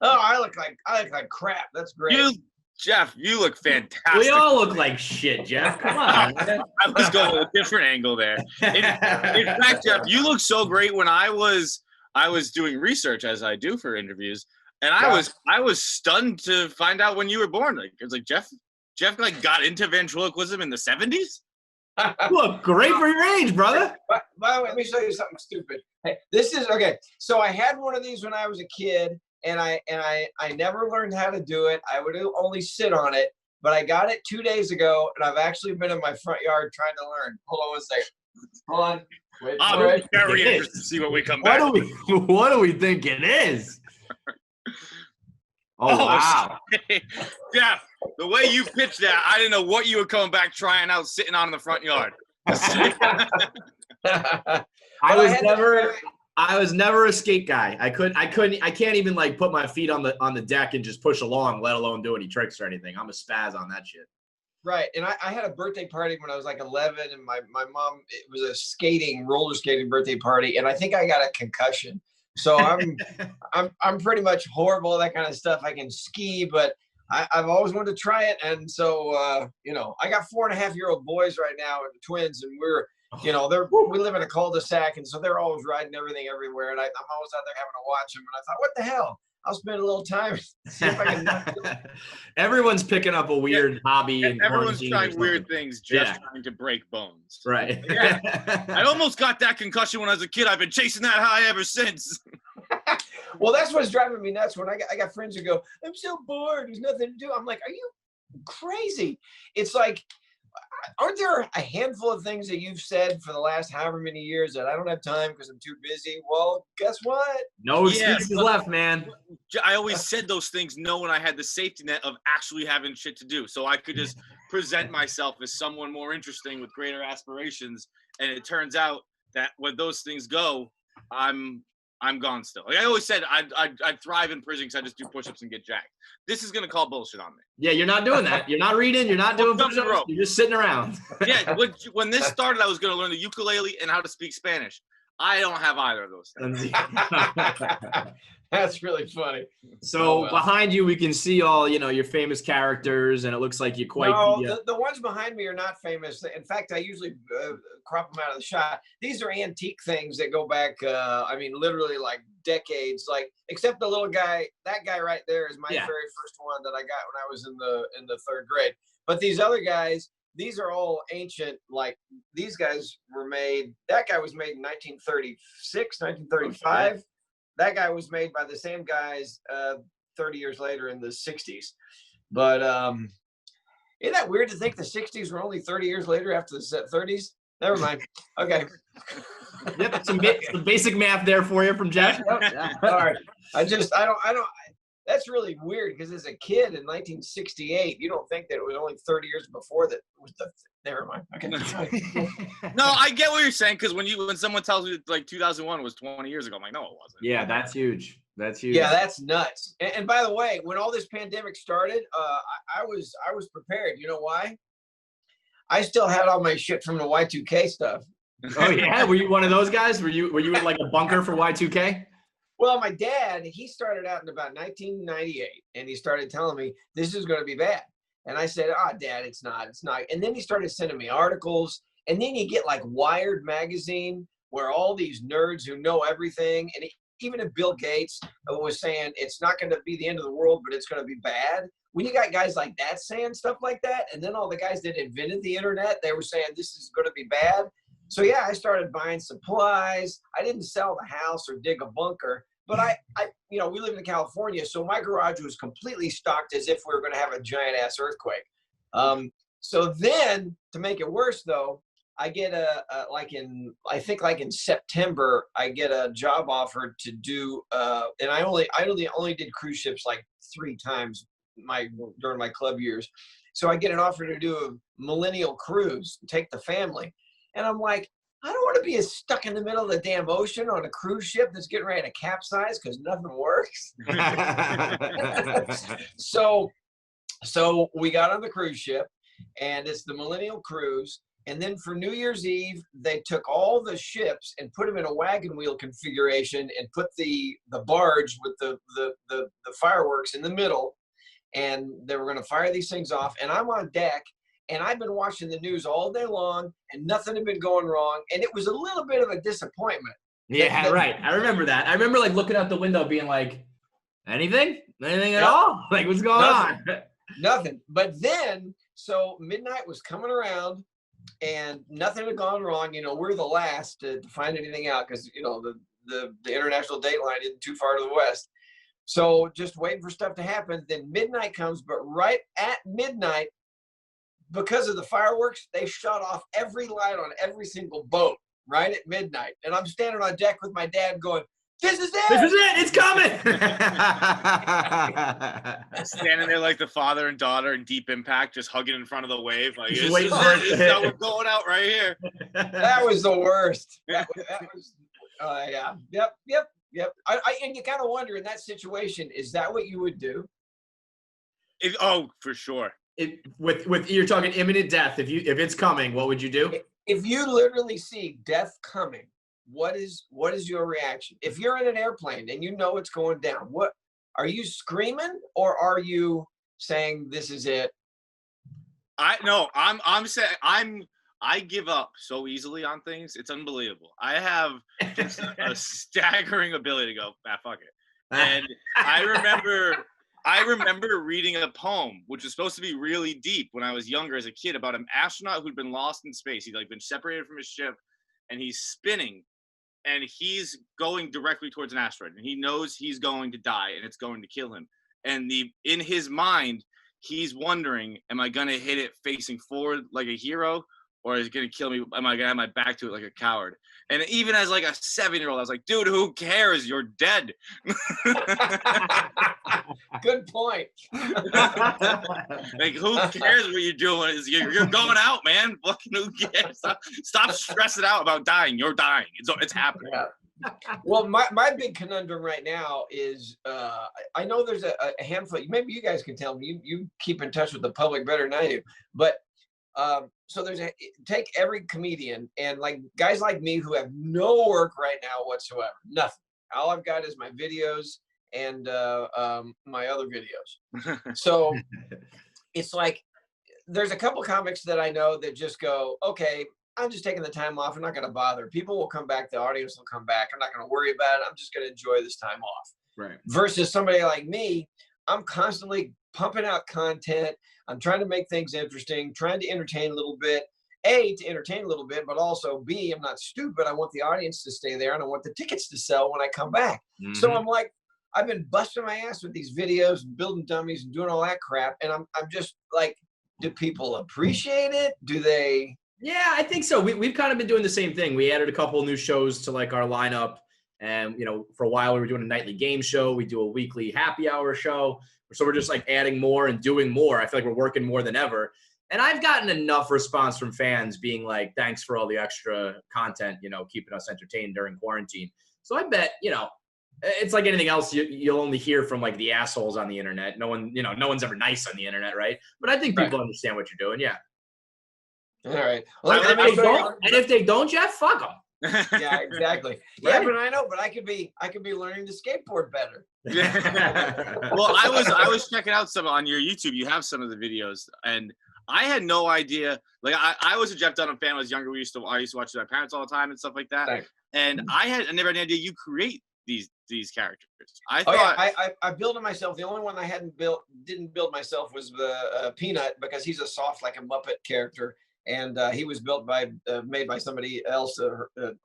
Oh, I look like crap. That's great. Jeff, you look fantastic. We all look like shit, Jeff. Come on. I was going to a different angle there. In fact, Jeff, you look so great. When I was doing research, as I do for interviews, and I was stunned to find out when you were born. Like, it's like Jeff like got into ventriloquism in the 70s. You look great for your age, brother. By the way, let me show you something stupid. Hey, this is okay. So I had one of these when I was a kid, and I never learned how to do it. I would only sit on it, but I got it 2 days ago, and I've actually been in my front yard trying to learn. Hold on one second. Hold on. Wait, I'm very interested to see what we come back. What do we think it is? Oh, wow. Jeff, the way you pitched that, I didn't know what you were coming back trying out sitting on in the front yard. I was never a skate guy. I can't even like put my feet on the deck and just push along, let alone do any tricks or anything. I'm a spaz on that shit. Right. And I had a birthday party when I was like 11, and my mom, it was a roller skating birthday party, and I think I got a concussion. So I'm pretty much horrible at that kind of stuff. I can ski, but I've always wanted to try it. And so, I got 4.5-year-old boys right now, twins, and we live in a cul-de-sac, and so they're always riding everything everywhere. And I'm always out there having to watch them. And I thought, what the hell? I'll spend a little time, see if I can. Everyone's picking up a weird hobby. And everyone's trying weird things, just trying to break bones. Right. Yeah. I almost got that concussion when I was a kid. I've been chasing that high ever since. Well, that's what's driving me nuts. When I got friends who go, I'm so bored, there's nothing to do. I'm like, are you crazy? It's like, aren't there a handful of things that you've said for the last however many years that I don't have time because I'm too busy? Well, guess what? No excuses left, man. I always said those things knowing I had the safety net of actually having shit to do. So I could just present myself as someone more interesting with greater aspirations. And it turns out that when those things go, I'm gone still. Like I always said, I'd thrive in prison because I just do push-ups and get jacked. This is gonna call bullshit on me. Yeah, you're not doing that. You're not reading. You're not doing push-ups. You're just sitting around. Yeah, when this started, I was gonna learn the ukulele and how to speak Spanish. I don't have either of those things. That's really funny. So behind you, we can see all your famous characters, and it looks like you're quite. No, the ones behind me are not famous. In fact, I usually crop them out of the shot. These are antique things that go back. Literally like decades. Like, except the little guy. That guy right there is my very first one that I got when I was in the third grade. But these other guys. These are all ancient, like these guys were made, that guy was made in 1936, 1935. Okay. That guy was made by the same guys 30 years later in the 60s. But isn't that weird to think the 60s were only 30 years later after the 30s? Never mind. Okay. Yep, some basic math there for you from Jeff. All right. I don't. That's really weird because as a kid in 1968, you don't think that it was only 30 years before that was the. Never mind. Okay. No, I get what you're saying because when someone tells me like 2001 was 20 years ago, I'm like, no, it wasn't. Yeah, that's huge. That's huge. Yeah, that's nuts. And by the way, when all this pandemic started, I was prepared. You know why? I still had all my shit from the Y2K stuff. Oh yeah, were you one of those guys? Were you in like a bunker for Y2K? Well, my dad, he started out in about 1998, and he started telling me, this is going to be bad. And I said, Dad, it's not. And then he started sending me articles, and then you get like Wired magazine, where all these nerds who know everything, and even if Bill Gates was saying it's not going to be the end of the world, but it's going to be bad. When you got guys like that saying stuff like that, and then all the guys that invented the internet, they were saying this is going to be bad. So yeah, I started buying supplies. I didn't sell the house or dig a bunker, but I we live in California, so my garage was completely stocked as if we were going to have a giant ass earthquake. So then, to make it worse though, I get in September, I get a job offer to do, and I only did cruise ships like 3 times during my club years. So I get an offer to do a millennial cruise, take the family. And I'm like, I don't want to be stuck in the middle of the damn ocean on a cruise ship that's getting ready to capsize because nothing works. So we got on the cruise ship, and it's the millennial cruise. And then for New Year's Eve, they took all the ships and put them in a wagon wheel configuration and put the barge with the fireworks in the middle. And they were going to fire these things off. And I'm on deck, and I've been watching the news all day long, and nothing had been going wrong. And it was a little bit of a disappointment. Yeah, right. I remember that. I remember like looking out the window being like, anything at all? Like, what's going on? Nothing. But then, so midnight was coming around, and nothing had gone wrong. You know, we're the last to find anything out because, you know, the international date line isn't too far to the west. So just waiting for stuff to happen. Then midnight comes, but right at midnight, because of the fireworks, they shut off every light on every single boat right at midnight. And I'm standing on deck with my dad going, this is it. This is it. It's coming. Standing there like the father and daughter in Deep Impact, just hugging in front of the wave. Like, this waiting is for it. Now we're going out right here. That was the worst. That was yeah. Yep. And you kind of wonder in that situation, is that what you would do? For sure. With you're talking imminent death. If it's coming, what would you do? If you literally see death coming, what is your reaction? If you're in an airplane and you know it's going down, what are you screaming, or are you saying this is it? I'm saying I give up so easily on things. It's unbelievable. I have just a staggering ability to go, fuck it. And I remember reading a poem, which was supposed to be really deep when I was younger as a kid, about an astronaut who'd been lost in space. He'd like been separated from his ship, and he's spinning, and he's going directly towards an asteroid, and he knows he's going to die and it's going to kill him. And in his mind, he's wondering, am I going to hit it facing forward like a hero, or is it going to kill me? Am I going to have my back to it like a coward? And even as like a 7-year-old, I was like, dude, who cares? You're dead. Good point. Like, who cares what you're doing? You're going out, man. Fucking who cares? Stop stressing out about dying. You're dying. It's happening. Yeah. Well, my big conundrum right now is I know there's a handful. Maybe you guys can tell me. You keep in touch with the public better than I do. But so take every comedian and like guys like me who have no work right now whatsoever. Nothing. All I've got is my videos and my other videos. So it's like there's a couple comics that I know that just go, okay, I'm just taking the time off. I'm not going to bother. People will come back. The audience will come back. I'm not going to worry about it. I'm just going to enjoy this time off. Right. Versus somebody like me, I'm constantly pumping out content. I'm trying to make things interesting, trying to entertain a little bit. A, to entertain a little bit, but also B, I'm not stupid. I want the audience to stay there, and I want the tickets to sell when I come back. Mm-hmm. So I'm like, I've been busting my ass with these videos and building dummies and doing all that crap. And I'm just like, do people appreciate it? Do they? Yeah, I think so. We've kind of been doing the same thing. We added a couple of new shows to like our lineup. And, you know, for a while we were doing a nightly game show. We do a weekly happy hour show. So we're just like adding more and doing more. I feel like we're working more than ever. And I've gotten enough response from fans being like, thanks for all the extra content, you know, keeping us entertained during quarantine. So I bet, you know, it's like anything else. You'll only hear from like the assholes on the internet. No one's ever nice on the internet, right? But I think people understand what you're doing. Yeah. All right. Well, if they don't, Jeff, fuck them. Yeah, exactly. Yeah, but I know, but I could be learning to skateboard better. Well, I was checking out some on your YouTube. You have some of the videos, and I had no idea. Like I was a Jeff Dunham fan when I was younger. I used to watch with my parents all the time and stuff like that. Thanks. And I never had any idea you create these characters. I thought I built it myself. The only one I didn't build myself was the Peanut, because he's a soft like a Muppet character. And he was made by somebody else,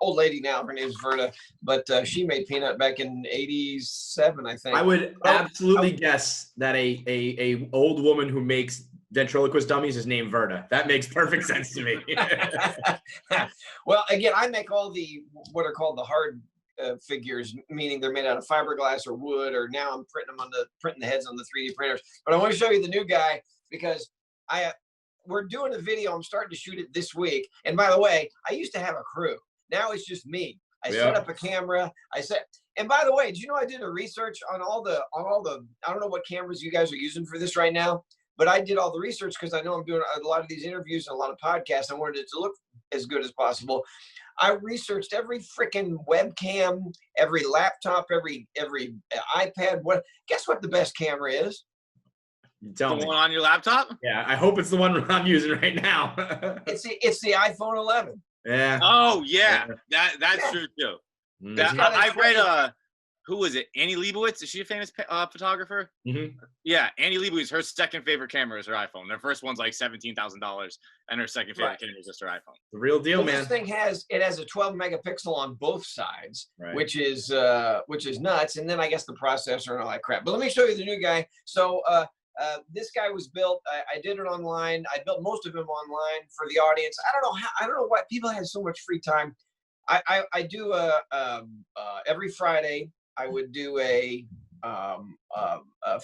old lady now. Her name's Verda, but she made Peanut back in '87, I think. I would absolutely guess that a old woman who makes ventriloquist dummies is named Verda. That makes perfect sense to me. Well, again, I make all what are called the hard figures, meaning they're made out of fiberglass or wood, or now I'm printing the heads on the 3D printers. But I want to show you the new guy because we're doing a video. I'm starting to shoot it this week. And by the way, I used to have a crew. Now it's just me. I set up a camera. And by the way, did you know I did a research on all the, I don't know what cameras you guys are using for this right now, but I did all the research because I know I'm doing a lot of these interviews and a lot of podcasts. I wanted it to look as good as possible. I researched every freaking webcam, every laptop, every iPad. Guess what the best camera is? Tell the me. one on your laptop? Yeah, I hope it's the one I'm using right now. It's the iPhone 11. Yeah. Oh yeah, that's true too. That, Mhm. I read who was it? Annie Leibovitz. Is she a famous photographer? Mhm. Yeah, Annie Leibovitz. Her second favorite camera is her iPhone. Her first one's like $17,000, and her second favorite camera is just her iPhone. The real deal, Well, man. this thing has a 12 megapixel on both sides, Right. which is nuts. And then I guess the processor and all that crap. But let me show you the new guy. So this guy was built. I did it online. I built most of them online for the audience. I don't know why people have so much free time. I do every Friday. I would do a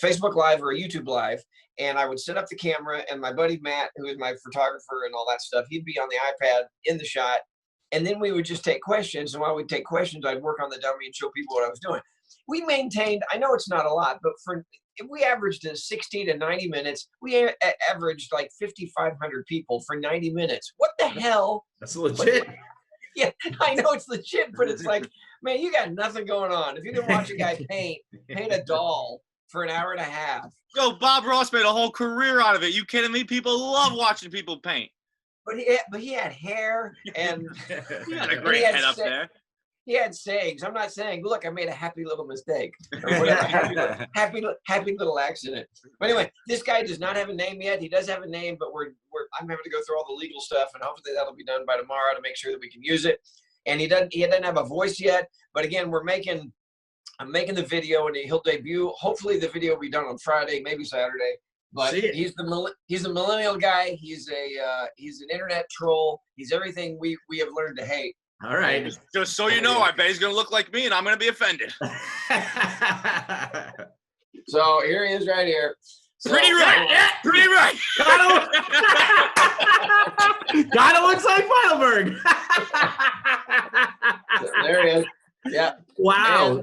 Facebook Live or a YouTube Live, and I would set up the camera, and my buddy Matt, who is my photographer and all that stuff, he'd be on the iPad in the shot, and then we would just take questions, and while we'd take questions, I'd work on the dummy and show people what I was doing. We maintained, I know it's not a lot, but if we averaged 60 to 90 minutes, we averaged like 5,500 people for 90 minutes. What the hell? That's legit. Yeah, I know it's legit, but it's like, man, you got nothing going on. If you can watch a guy paint a doll for an hour and a half. Yo, Bob Ross made a whole career out of it. You kidding me? People love watching people paint. But he had hair and He had a great head up there. He had sayings. I'm not saying, look, I made a happy little mistake or whatever. happy little accident. But anyway, this guy does not have a name yet. He does have a name, but I'm having to go through all the legal stuff, and hopefully that'll be done by tomorrow to make sure that we can use it. And he doesn't have a voice yet. But again, I'm making the video, and he'll debut. Hopefully the video will be done on Friday, maybe Saturday. But he's a millennial guy. He's an internet troll. He's everything we have learned to hate. All right. Just so you know, I bet he's gonna look like me, and I'm gonna be offended. So here he is, right here. So, pretty right. Yeah, pretty right. Kinda looks like Heidelberg. There he is. Yeah. Wow.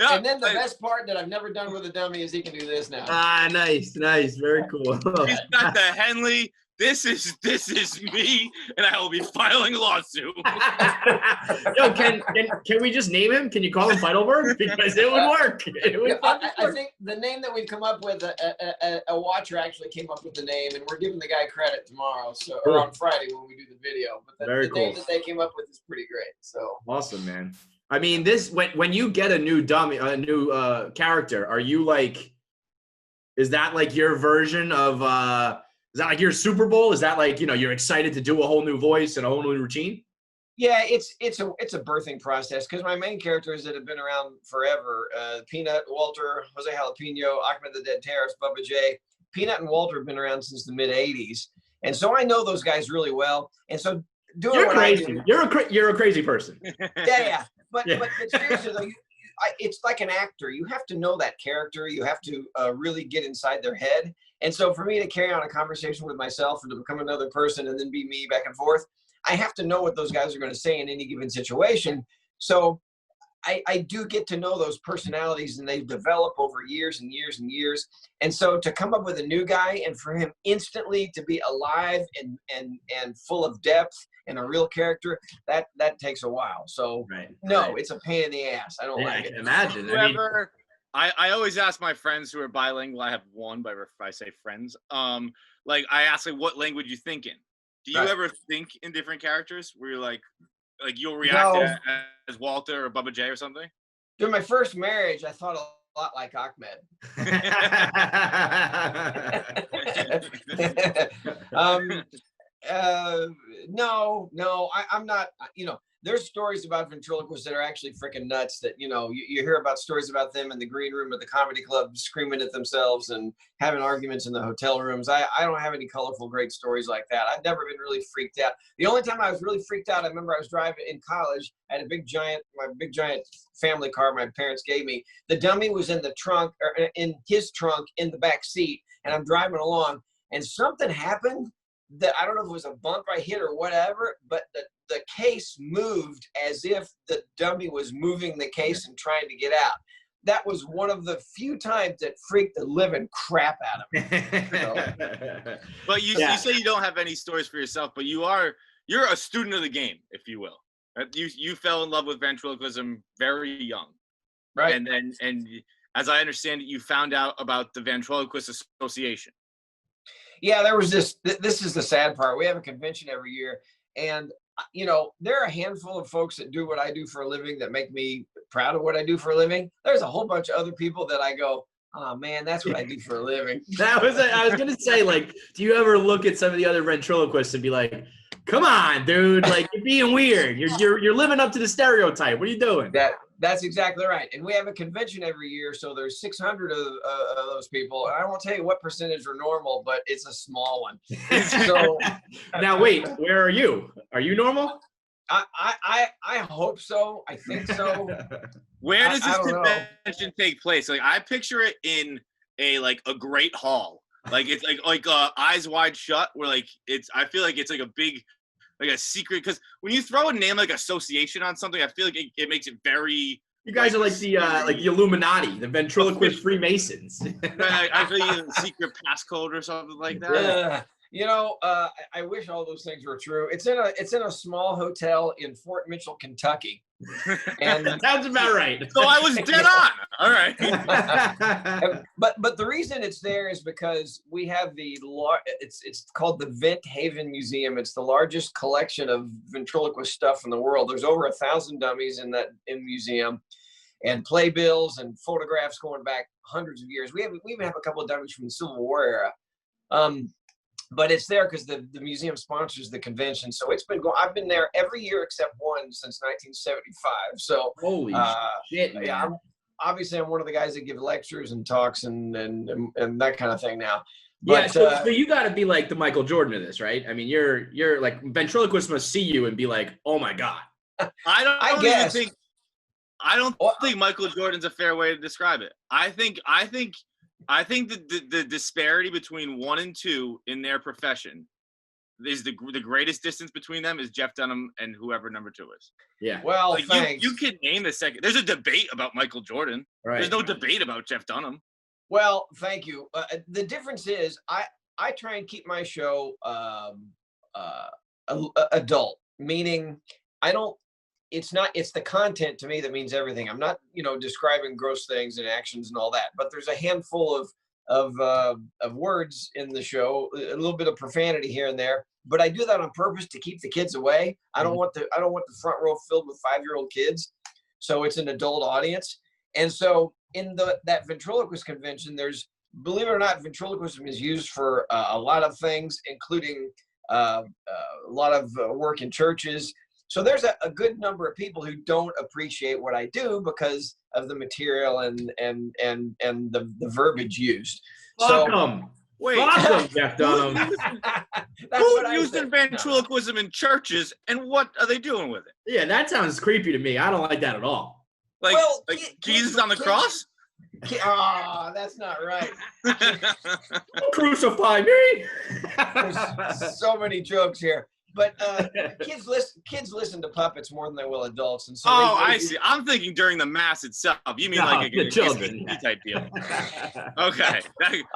And then the best part that I've never done with a dummy is he can do this now. Nice. Very cool. He's got the Henley. This is me, and I will be filing a lawsuit. Yo, can we just name him? Can you call him Heidelberg? Because it would work. I think the name that we've come up with, a watcher actually came up with the name, and we're giving the guy credit tomorrow, or on Friday when we do the video. But the name that they came up with is pretty great. So awesome, man. I mean, when you get a new dummy, a new character, are you like, is that like your version of? Is that like your Super Bowl? Is that like, you're excited to do a whole new voice and a whole new routine? Yeah, it's a birthing process because my main characters that have been around forever, Peanut, Walter, Jose Jalapeno, Ahmed the Dead Terrorist, Bubba J. Peanut and Walter have been around since the mid '80s, and so I know those guys really well. And so doing what crazy. I do, you're a crazy person. Yeah. But seriously though, it's like an actor. You have to know that character. You have to really get inside their head. And so for me to carry on a conversation with myself and to become another person and then be me back and forth, I have to know what those guys are going to say in any given situation. So I do get to know those personalities, and they develop over years and years and years. And so to come up with a new guy and for him instantly to be alive and full of depth and a real character, that takes a while. So it's a pain in the ass. I don't like it. Imagine. I always ask my friends who are bilingual. I have one, but if I say friends, like I ask like, what language you think in? Do you ever think in different characters where you're like you'll react as Walter or Bubba J or something? During my first marriage, I thought a lot like Ahmed. No, I'm not, there's stories about ventriloquists that are actually freaking nuts that, you hear about stories about them in the green room at the comedy club screaming at themselves and having arguments in the hotel rooms. I don't have any colorful, great stories like that. I've never been really freaked out. The only time I was really freaked out, I remember I was driving in college. I had my big giant family car my parents gave me. The dummy was in the trunk, or in his trunk in the back seat, and I'm driving along, and something happened that I don't know if it was a bump I hit or whatever, but the case moved as if the dummy was moving the case and trying to get out. that was one of the few times that freaked the living crap out of me. But you say you don't have any stories for yourself, but you're a student of the game, if you will. You fell in love with ventriloquism very young, right? And as I understand it, you found out about the Ventriloquist Association. Yeah, there was this is the sad part. We have a convention every year, and there are a handful of folks that do what I do for a living that make me proud of what I do for a living. There's a whole bunch of other people that I go, oh man, that's what I do for a living. I was gonna say, like, do you ever look at some of the other ventriloquists and be like, come on, dude, like, you're being weird. You're living up to the stereotype. What are you doing? That's exactly right. And we have a convention every year, so there's 600 of those people. And I won't tell you what percentage are normal, but it's a small one. So now, wait, where are you? Are you normal? I hope so. I think so. Where does this convention take place? Like, I picture it in a great hall. Like, it's like Eyes Wide Shut, where I feel like it's like a big, like a secret, because when you throw a name like association on something, I feel like it makes it very. You guys are like the Illuminati, the ventriloquist Freemasons. I feel like a secret passcode or something like that. I wish all those things were true. It's in a small hotel in Fort Mitchell, Kentucky. And that sounds about right. So I was dead on. All right. But the reason it's there is because we have it's called the Vent Haven Museum. It's the largest collection of ventriloquist stuff in the world. There's over 1,000 dummies in the museum, and playbills and photographs going back hundreds of years. We even have a couple of dummies from the Civil War era. But it's there because the museum sponsors the convention. So it's been going. I've been there every year except one since 1975. So holy shit, man. Yeah, I'm one of the guys that give lectures and talks and that kind of thing now. But, so you got to be like the Michael Jordan of this, right? I mean, you're like, ventriloquists must see you and be like, oh my god. I don't think Michael Jordan's a fair way to describe it. I think the disparity between 1 and 2 in their profession is the greatest distance between them is Jeff Dunham and whoever number 2 is. Yeah. Well, thanks. You can name the second. There's a debate about Michael Jordan. Right. There's no debate about Jeff Dunham. Well, thank you. The difference is I try and keep my show adult, meaning it's the content to me that means everything. I'm not, describing gross things and actions and all that, but there's a handful of words in the show, a little bit of profanity here and there, but I do that on purpose to keep the kids away. I don't want the front row filled with 5-year-old kids. So it's an adult audience. And so in that ventriloquist convention, believe it or not, ventriloquism is used for a lot of things, including a lot of work in churches. So there's a good number of people who don't appreciate what I do because of the material and the verbiage used. Welcome. Welcome, Jeff Dunham. Who used ventriloquism in churches, and what are they doing with it? Yeah, that sounds creepy to me. I don't like that at all. Like Jesus on the cross? That's not right. Crucify me. There's so many jokes here. But kids listen to puppets more than they will adults, and so. I see. I'm thinking during the mass itself. You mean like a children type deal? Okay.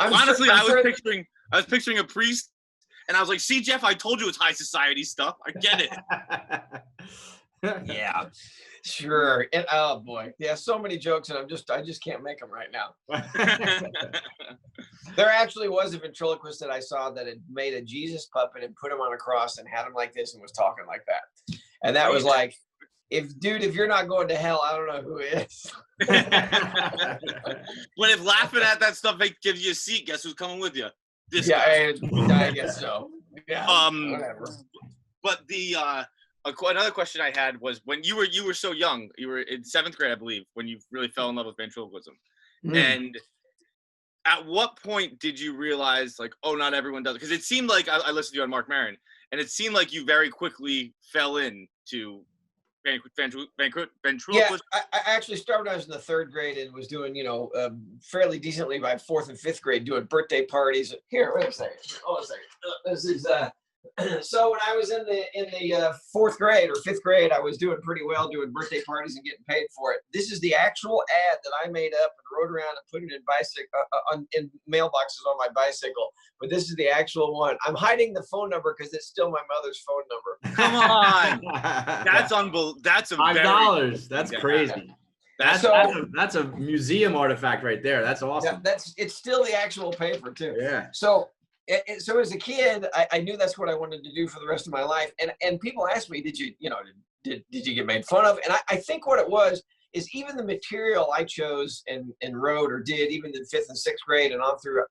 Honestly, I was picturing a priest, and I was like, "See, Jeff, I told you it's high society stuff. I get it." Yeah, sure. And oh boy, yeah, so many jokes, and I just can't make them right now. There actually was a ventriloquist that I saw that had made a Jesus puppet and put him on a cross and had him like this and was talking like that. And that was like, if you're not going to hell, I don't know who is. When if laughing at that stuff gives you a seat, guess who's coming with you? This guy. I guess so. Yeah. Whatever. But another question I had was, when you were so young, you were in 7th grade, I believe, when you really fell in love with ventriloquism. And at what point did you realize, like, oh, not everyone does it? Because it seemed like, I listened to you on Mark Maron, and it seemed like you very quickly fell into ventriloquism. Yeah, I actually started when I was in the 3rd grade and was doing, fairly decently by 4th and 5th grade, doing birthday parties. Here, wait a second. Hold a second. This is So when I was in the fourth grade or fifth grade, I was doing pretty well, doing birthday parties and getting paid for it. This is the actual ad that I made up and wrote around and put it in mailboxes on my bicycle. But this is the actual one. I'm hiding the phone number because it's still my mother's phone number. Come on, that's unbelievable. That's a $5. That's crazy. That's a museum artifact right there. That's awesome. Yeah, it's still the actual paper too. Yeah. So as a kid, I knew that's what I wanted to do for the rest of my life. And people ask me, did you get made fun of? And I think what it was is even the material I chose and wrote or did, even in fifth and sixth grade and on through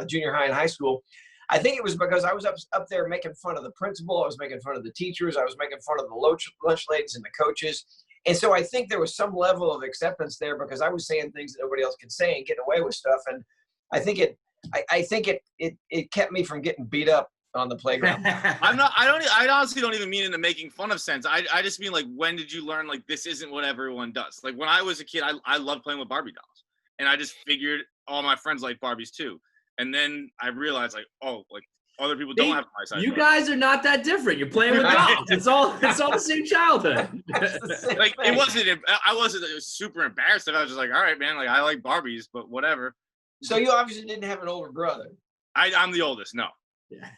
junior high and high school, I think it was because I was up there making fun of the principal. I was making fun of the teachers. I was making fun of the lunch ladies and the coaches. And so I think there was some level of acceptance there because I was saying things that nobody else could say and getting away with stuff. And I think it kept me from getting beat up on the playground. I honestly don't even mean in the making fun of sense. I just mean like, when did you learn like this isn't what everyone does? Like when I was a kid, I loved playing with Barbie dolls, and I just figured all my friends like Barbies too. And then I realized like, oh, like other people don't have my size. You guys are not that different. You're playing with dolls. It's all the same childhood. Like it wasn't. I wasn't super embarrassed. I was just like, all right, man. Like I like Barbies, but whatever. So you obviously didn't have an older brother. I'm the oldest. No.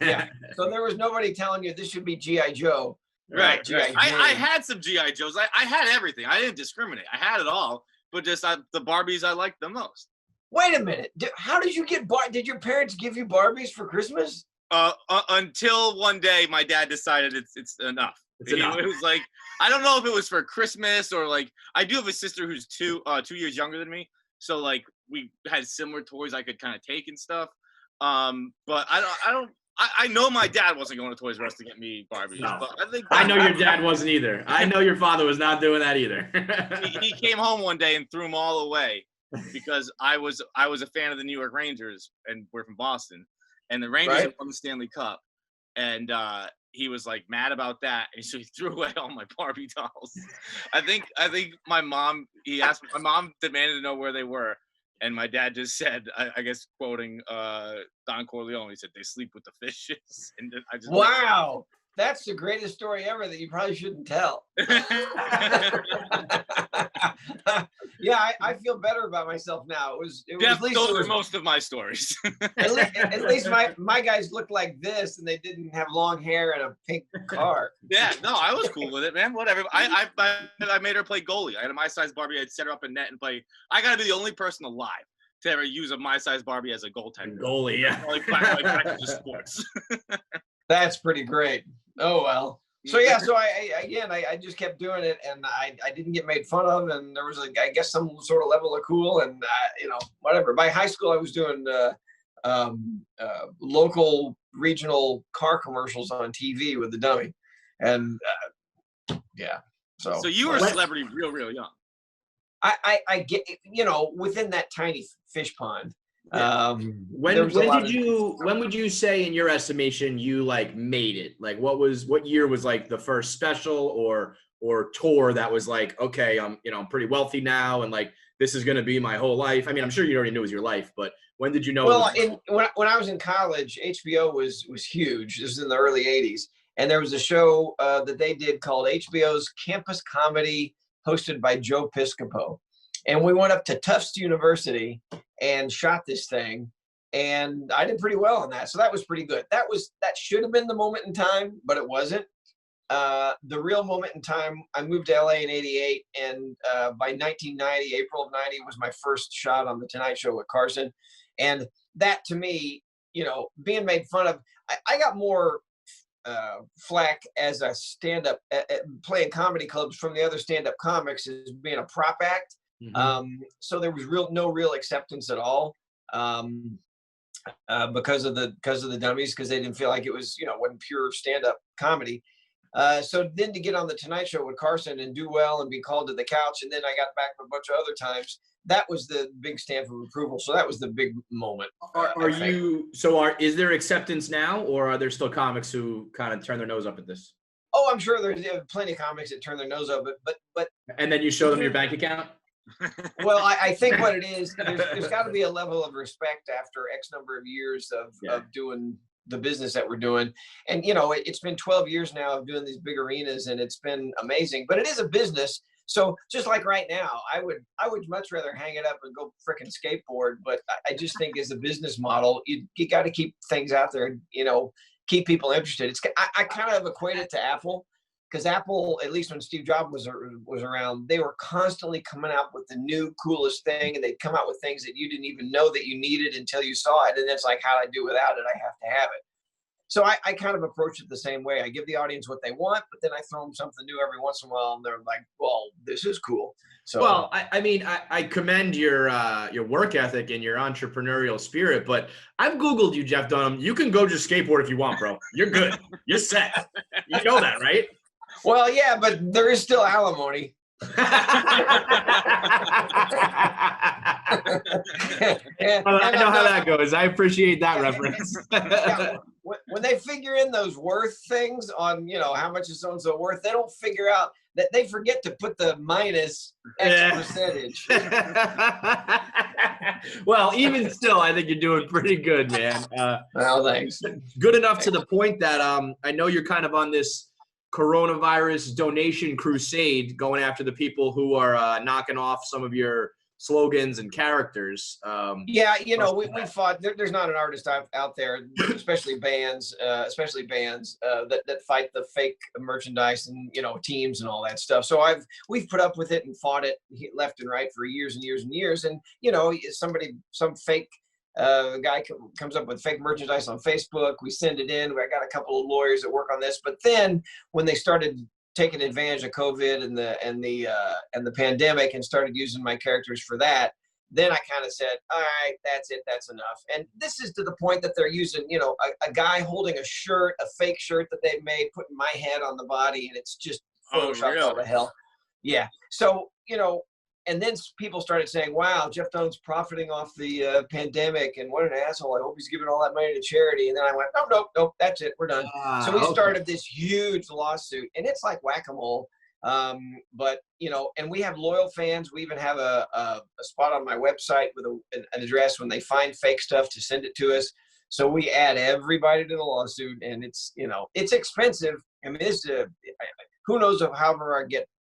Yeah. So there was nobody telling you this should be G.I. Joe. Right. Right. I had some G.I. Joes. I had everything. I didn't discriminate. I had it all. But just the Barbies I liked the most. Wait a minute. How did you get did your parents give you Barbies for Christmas? Until one day my dad decided it's enough. It was like, I don't know if it was for Christmas or like, I do have a sister who's 2 years younger than me. So like we had similar toys I could kind of take and stuff. But I know my dad wasn't going to Toys R Us to get me Barbies. No. But I know your dad wasn't either. I know your father was not doing that either. he came home one day and threw them all away because I was a fan of the New York Rangers, and we're from Boston, and the Rangers had won the Stanley Cup, and he was like mad about that, and so he threw away all my Barbie dolls. I think my mom demanded to know where they were. And my dad just said, I guess quoting Don Corleone, he said, "They sleep with the fishes." And I just wow, that's the greatest story ever that you probably shouldn't tell. Yeah, I feel better about myself now. It was at least those are most of my stories. at least my guys looked like this, and they didn't have long hair and a pink car. Yeah, no, I was cool with it, man. Whatever. I made her play goalie. I had a my size Barbie. I'd set her up in net and play. I gotta be the only person alive to ever use a my size Barbie as a goaltender. Goalie, yeah. Like sports. That's pretty great. Oh well. So yeah, so I just kept doing it, and I didn't get made fun of, and there was I guess some sort of level of cool, and whatever. By high school, I was doing local regional car commercials on TV with the dummy, and yeah. So you were a celebrity real young. I get within that tiny fish pond. When would you say in your estimation you like made it? Like what year was like the first special or tour that was like, okay, I'm pretty wealthy now and like this is gonna be my whole life? I mean, I'm sure you already knew it was your life, but when did you know? Well, when I was in college, HBO was huge. This was in the early 80s, and there was a show that they did called HBO's Campus Comedy, hosted by Joe Piscopo. And we went up to Tufts University and shot this thing, and I did pretty well on that. So that was pretty good. That should have been the moment in time, but it wasn't. The real moment in time, I moved to LA in 88, and by 1990, April of 90 was my first shot on The Tonight Show with Carson. And that to me, being made fun of, I got more flack as a stand-up, playing comedy clubs from the other stand-up comics as being a prop act. Mm-hmm. So there was no real acceptance at all because of the dummies, because they didn't feel like it was wasn't pure stand-up comedy. So then to get on the Tonight Show with Carson and do well and be called to the couch, and then I got back a bunch of other times, that was the big stamp of approval. So that was the big moment. Is there acceptance now, or are there still comics who kind of turn their nose up at this? Oh, I'm sure there's plenty of comics that turn their nose up, but and then you show them your bank account. Well, I think what it is, there's got to be a level of respect after X number of years of doing the business that we're doing. And, you know, it's been 12 years now of doing these big arenas, and it's been amazing, but it is a business. So just like right now, I would much rather hang it up and go frickin' skateboard. But I just think as a business model, you got to keep things out there, you know, keep people interested. I kind of equate it to Apple, because Apple, at least when Steve Jobs was around, they were constantly coming out with the new coolest thing, and they'd come out with things that you didn't even know that you needed until you saw it. And it's like, how do I do without it? I have to have it. So I kind of approach it the same way. I give the audience what they want, but then I throw them something new every once in a while, and they're like, well, this is cool. So, well, I mean, I commend your work ethic and your entrepreneurial spirit, but I've Googled you, Jeff Dunham. You can go just skateboard if you want, bro. You're good. You're set. You know that, right? Well, yeah, but there is still alimony. Well, I know how that goes. I appreciate that reference. Yeah, when they figure in those worth things on, you know, how much is so-and-so worth, they don't figure out that they forget to put the minus X percentage. Well, even still, I think you're doing pretty good, man. Well, thanks. Good enough to the point that I know you're kind of on this coronavirus donation crusade, going after the people who are knocking off some of your slogans and characters. Yeah, you know, we fought. There's not an artist out there, especially bands that fight the fake merchandise and, you know, teams and all that stuff. So we've put up with it and fought it left and right for years and years and years. And, you know, some fake guy comes up with fake merchandise on Facebook. We send it in. I got a couple of lawyers that work on this. But then when they started taking advantage of COVID and the pandemic and started using my characters for that, then I kind of said, all right, that's it, that's enough. And this is to the point that they're using, you know, a guy holding a shirt, a fake shirt that they've made, putting my head on the body, and it's just photoshopped all to hell. Yeah. So, you know, and then people started saying, wow, Jeff Dunham's profiting off the pandemic, and what an asshole. I hope he's giving all that money to charity. And then I went, nope, that's it. We're done. So we started this huge lawsuit, and it's like whack-a-mole. But, you know, and we have loyal fans. We even have a spot on my website with an address when they find fake stuff to send it to us. So we add everybody to the lawsuit, and it's, you know, it's expensive. I mean, who knows however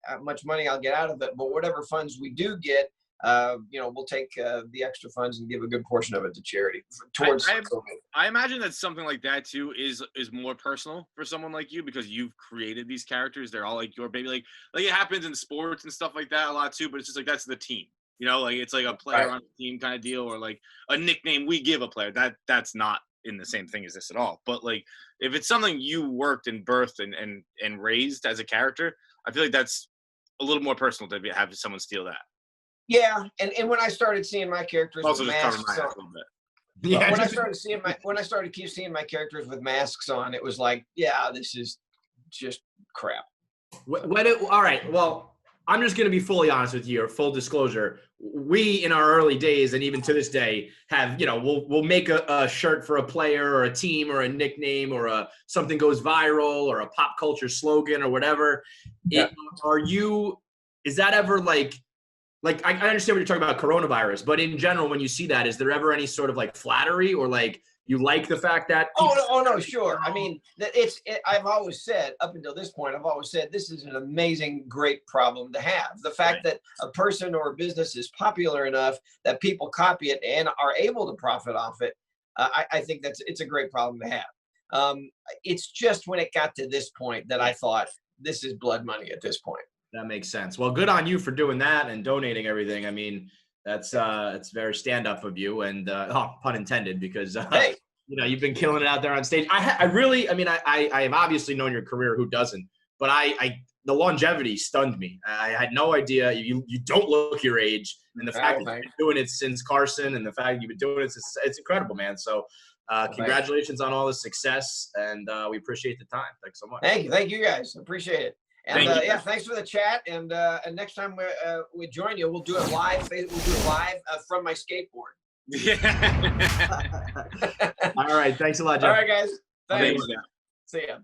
how much money I'll get out of it, but whatever funds we do get, you know, we'll take the extra funds and give a good portion of it to charity towards COVID. I imagine that something like that too is more personal for someone like you, because you've created these characters. They're all like your baby. Like it happens in sports and stuff like that a lot too, but it's just like, that's the team, you know, like it's like a player on the team kind of deal, or like a nickname we give a player. That's not in the same thing as this at all. But like, if it's something you worked and birthed and raised as a character, I feel like that's a little more personal to have someone steal that. Yeah, and when I started seeing my characters Also with just masks cover my on, ass a little bit. yeah, when I started keep seeing my characters with masks on, it was like, yeah, this is just crap. All right, well, I'm just going to be fully honest with you, or full disclosure. We, in our early days, and even to this day, have, you know, we'll make a shirt for a player or a team or a nickname, or something goes viral, or a pop culture slogan or whatever. Yeah. Is that ever like I understand what you're talking about coronavirus, but in general, when you see that, is there ever any sort of like flattery, or like you like the fact that? Oh no, sure. I mean, I've always said, up until this point, I've always said this is an amazing, great problem to have. The fact that a person or a business is popular enough that people copy it and are able to profit off it, I think it's a great problem to have. It's just when it got to this point that I thought, this is blood money at this point. That makes sense. Well, good on you for doing that and donating everything. I mean, it's very stand up of you, and pun intended, because hey, you know, you've been killing it out there on stage. I have obviously known your career. Who doesn't? But the longevity stunned me. I had no idea. You don't look your age, and the fact that you've been doing it since Carson, and the fact you've been doing it, it's incredible, man. So congratulations on all the success, and we appreciate the time. Thanks so much. Thank you guys. Appreciate it. And yeah, thanks for the chat. And next time we join you, we'll do it live. We'll do it live from my skateboard. Yeah. All right. Thanks a lot, Jeff. All right, guys. Thanks. Thanks. See ya.